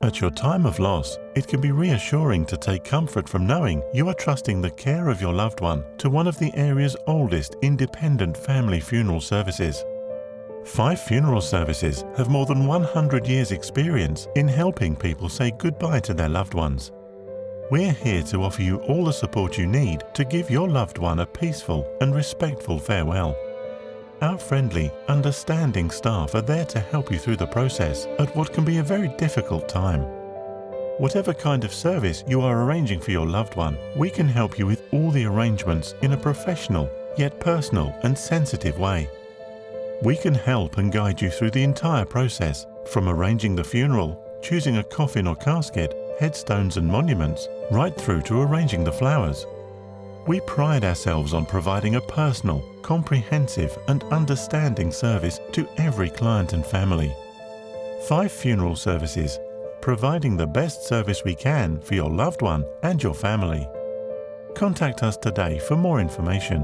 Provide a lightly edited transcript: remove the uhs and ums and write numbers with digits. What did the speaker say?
At your time of loss, it can be reassuring to take comfort from knowing you are trusting the care of your loved one to one of the area's oldest independent family funeral services. Fife Funeral Services have more than 100 years' experience in helping people say goodbye to their loved ones. We're here to offer you all the support you need to give your loved one a peaceful and respectful farewell. Our friendly, understanding staff are there to help you through the process at what can be a very difficult time. Whatever kind of service you are arranging for your loved one, we can help you with all the arrangements in a professional, yet personal and sensitive way. We can help and guide you through the entire process, from arranging the funeral, choosing a coffin or casket, headstones and monuments, right through to arranging the flowers. We pride ourselves on providing a personal, comprehensive and understanding service to every client and family. Fife Funeral Services, providing the best service we can for your loved one and your family. Contact us today for more information.